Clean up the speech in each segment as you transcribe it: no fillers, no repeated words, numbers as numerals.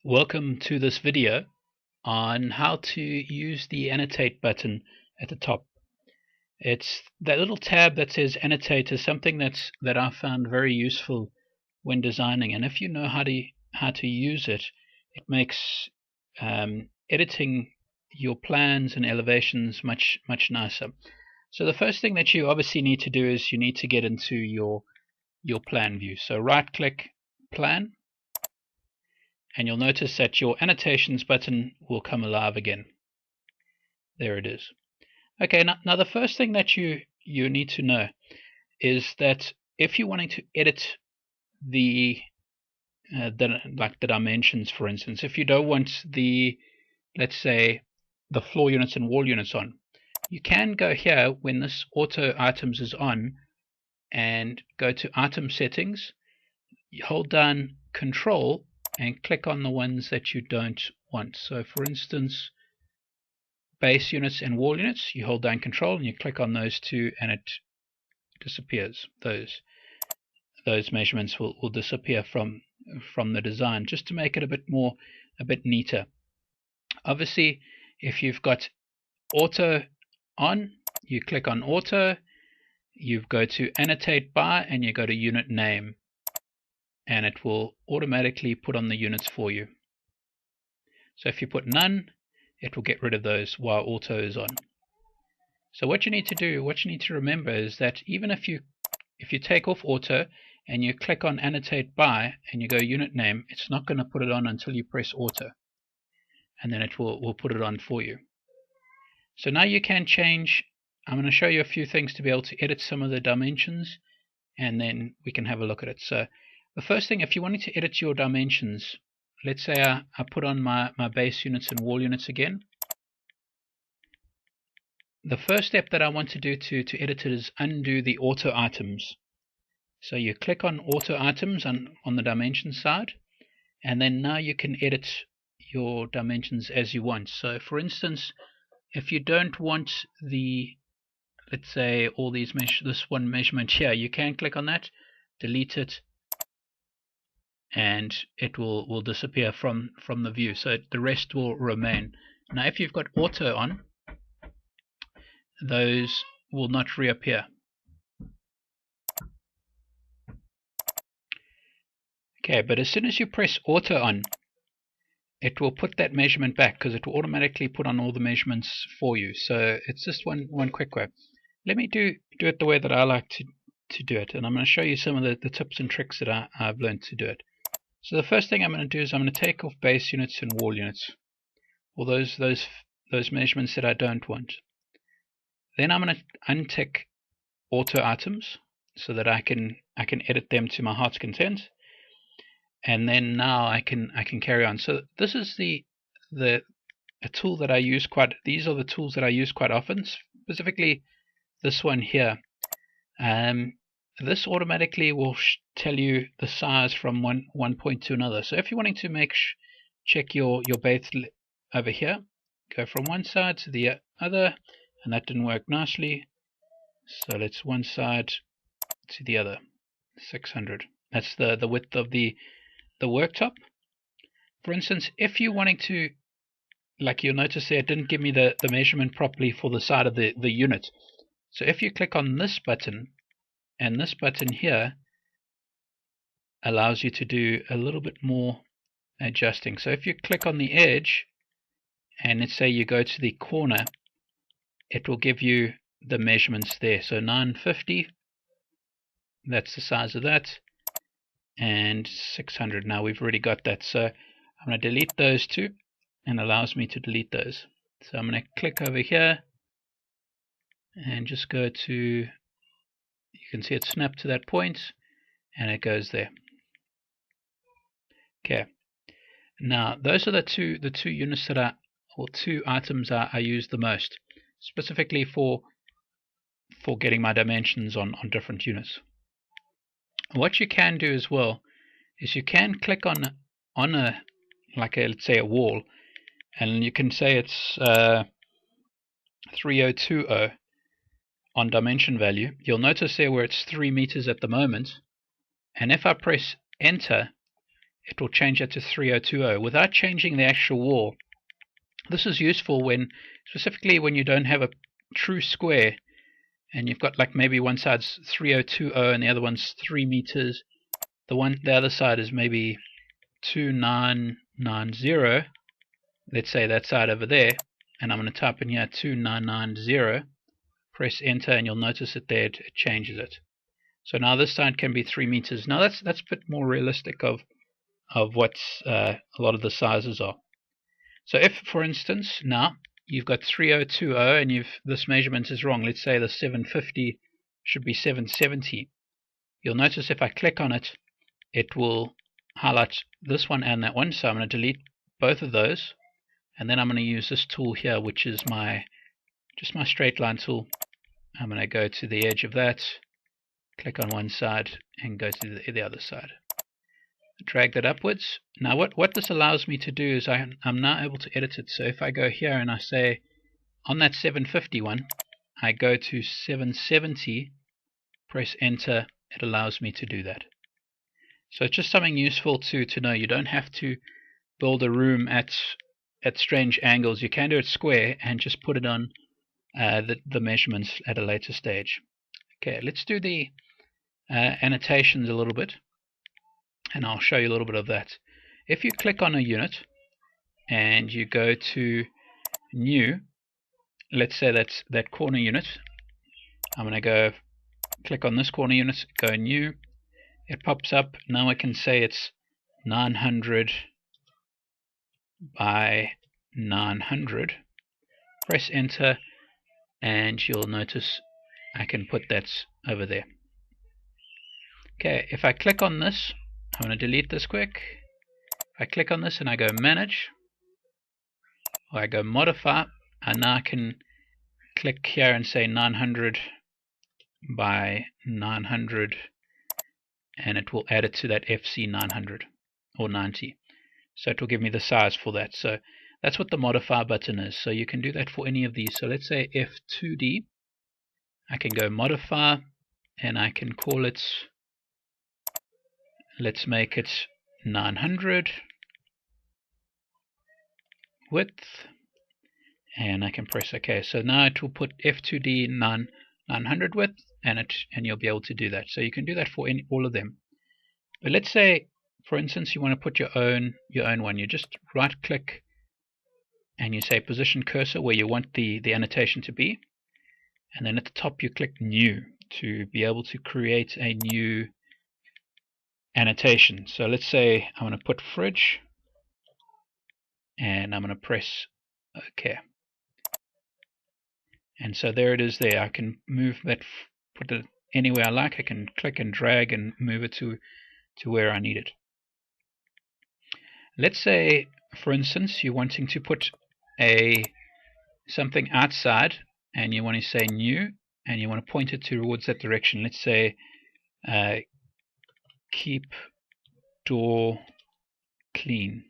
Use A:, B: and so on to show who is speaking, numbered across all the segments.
A: Welcome to this video on how to use the Annotate button at the top. It's that little tab that says Annotate is something that I found very useful when designing, and if you know how to use it, it makes editing your plans and elevations much nicer. So the first thing that you obviously need to do is you need to get into your plan view. So right click Plan, and you'll notice that your annotations button will come alive again. There it is. Okay, now the first thing that you need to know is that if you're wanting to edit the dimensions, for instance, if you don't want let's say the floor units and wall units on, you can go here when this auto items is on and go to item settings. You hold down Control and click on the ones that you don't want. So for instance, base units and wall units, you hold down Control and you click on those two and it disappears. Those measurements will disappear from the design, just to make it a bit neater. Obviously, if you've got auto on, you click on auto, you go to annotate by and you go to unit name, and it will automatically put on the units for you. So if you put none, it will get rid of those while auto is on. So what you need to remember is that even if you take off auto and you click on annotate by and you go unit name, it's not going to put it on until you press auto, and then it will put it on for you. So now you can change. I'm going to show you a few things to be able to edit some of the dimensions, and then we can have a look at it. So the first thing, if you wanted to edit your dimensions, let's say I put on my base units and wall units again. The first step that I want to do to edit it is undo the auto items. So you click on auto items on the dimension side, and then now you can edit your dimensions as you want. So for instance, if you don't want let's say all these this one measurement here, you can click on that, delete it, and it will disappear from the view. So the rest will remain. Now if you've got auto on, those will not reappear. Okay, but as soon as you press auto on, it will put that measurement back, because it will automatically put on all the measurements for you. So it's just one quick way. Let me do it the way that I like to do it, and I'm going to show you some of the tips and tricks that I've learned to do it. So the first thing I'm going to do is I'm going to take off base units and wall units, all those measurements that I don't want. Then I'm going to untick auto items so that I can edit them to my heart's content, and then now I can carry on. So this is a tool that I use these are the tools that I use quite often, specifically this one here. This automatically will tell you the size from one point to another. So if you're wanting to check your base over here, go from one side to the other, and that didn't work nicely. So let's one side to the other. 600. That's the width of the worktop. For instance, if you're wanting to, like you'll notice there, it didn't give me the measurement properly for the side of the unit. So if you click on this button, and this button here allows you to do a little bit more adjusting. So if you click on the edge, and let's say you go to the corner, it will give you the measurements there. So 950, that's the size of that, and 600. Now we've already got that. So I'm going to delete those two, and allows me to delete those. So I'm going to click over here and just go to, you can see it snapped to that point, and it goes there. Okay. Now those are the two units that or two items I use the most, specifically for getting my dimensions on different units. What you can do as well is you can click on let's say a wall, and you can say it's 3020 on dimension value. You'll notice there where it's 3 meters at the moment, and if I press enter, it will change that to 3020 without changing the actual wall. This is useful when, specifically when you don't have a true square and you've got like maybe one side's 3020 and the other one's 3 meters. The other side is maybe 2990. Let's say that side over there, and I'm going to type in here 2990. Press enter, and you'll notice that there it changes it. So now this side can be 3 meters. Now that's a bit more realistic of what a lot of the sizes are. So if, for instance, now you've got 3020 and this measurement is wrong. Let's say the 750 should be 770. You'll notice if I click on it, it will highlight this one and that one. So I'm going to delete both of those, and then I'm going to use this tool here, which is just my straight line tool. I'm going to go to the edge of that, click on one side, and go to the other side. Drag that upwards. Now what this allows me to do is I'm now able to edit it. So if I go here and I say on that 750 one, I go to 770, press enter, it allows me to do that. So it's just something useful to know. You don't have to build a room at strange angles. You can do it square and just put it on the measurements at a later stage. Okay, let's do the annotations a little bit, and I'll show you a little bit of that. If you click on a unit and you go to new, let's say that's that corner unit. I'm going to go click on this corner unit, go new. It pops up. Now I can say it's 900 by 900. Press enter, and you'll notice I can put that over there. Okay, if I click on this, I'm going to delete this quick. If I click on this and I go manage, or I go modify, and now I can click here and say 900 by 900, and it will add it to that FC 900 or 90. So it will give me the size for that. So that's what the modify button is. So you can do that for any of these. So let's say F2D. I can go modify, and I can call it, let's make it 900 width, and I can press OK. So now it will put F2D 900 width, and you'll be able to do that. So you can do that for all of them. But let's say, for instance, you want to put your own one. You just right click and you say position cursor where you want the annotation to be, and then at the top you click new to be able to create a new annotation. So let's say I want to put fridge, and I'm going to press OK. And so there it is there. I can move that, put it anywhere I like. I can click and drag and move it to where I need it. Let's say, for instance, you're wanting to put something outside, and you want to say new, and you want to point it towards that direction. Let's say keep door clean,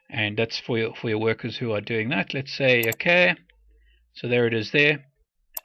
A: and that's for your workers who are doing that. Let's say OK. So there it is there.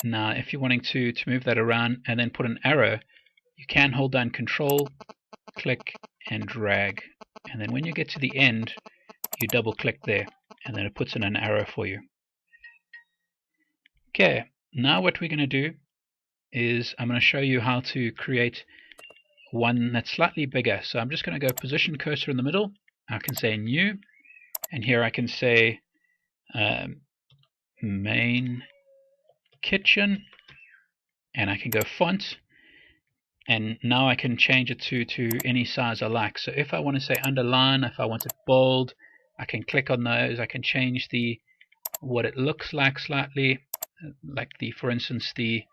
A: Now if you're wanting to move that around and then put an arrow, you can hold down Control, click and drag, and then when you get to the end you double click there, and then it puts in an arrow for you. Okay, now what we're going to do is I'm going to show you how to create one that's slightly bigger. So I'm just going to go position cursor in the middle. I can say new, and here I can say main kitchen, and I can go font, and now I can change it to any size I like. So if I want to say underline, if I want it bold, I can click on those. I can change what it looks like slightly, like for instance the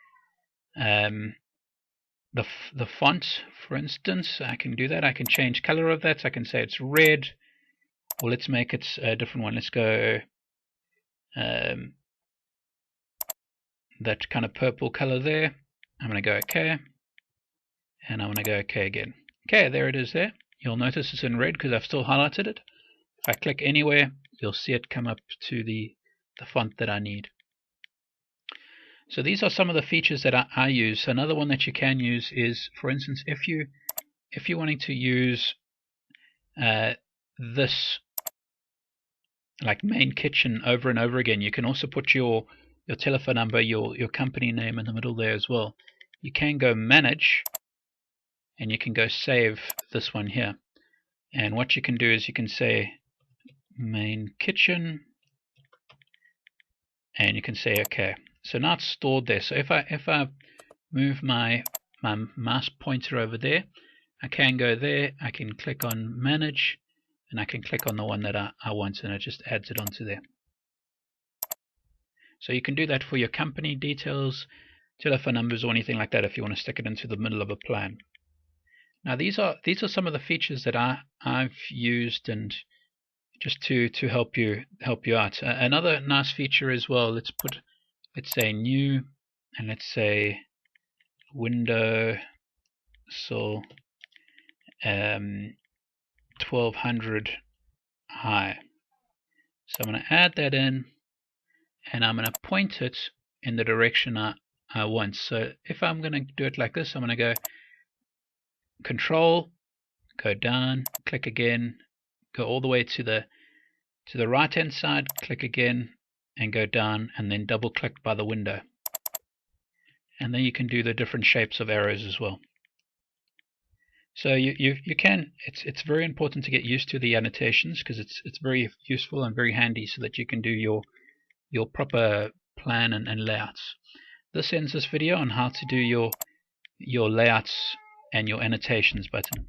A: font, for instance. I can do that. I can change color of that. So I can say it's red, or let's make it a different one. Let's go that kind of purple color there. I'm going to go OK, and I'm going to go OK again. Okay, there it is there. You'll notice it's in red because I've still highlighted it. If I click anywhere, you'll see it come up to the font that I need. So these are some of the features that I use. Another one that you can use is, for instance, if you if you're wanting to use this like main kitchen over and over again, you can also put your telephone number, your company name in the middle there as well. You can go manage, and you can go save this one here. And what you can do is you can say main kitchen, and you can say OK. So now it's stored there. So if I move my mouse pointer over there, I can go there, I can click on manage, and I can click on the one that I want, and it just adds it onto there. So you can do that for your company details, telephone numbers, or anything like that if you want to stick it into the middle of a plan. Now these are some of the features that I've used, and just to help you out. Another nice feature as well. Let's say new, and let's say window sill 1200 high. So I'm going to add that in, and I'm going to point it in the direction I want. So if I'm going to do it like this, I'm going to go Control, go down, click again, go all the way to the right hand side, click again, and go down, and then double click by the window. And then you can do the different shapes of arrows as well. So you can, it's very important to get used to the annotations, because it's very useful and very handy, so that you can do your proper plan and layouts. This ends this video on how to do your layouts and your annotations button.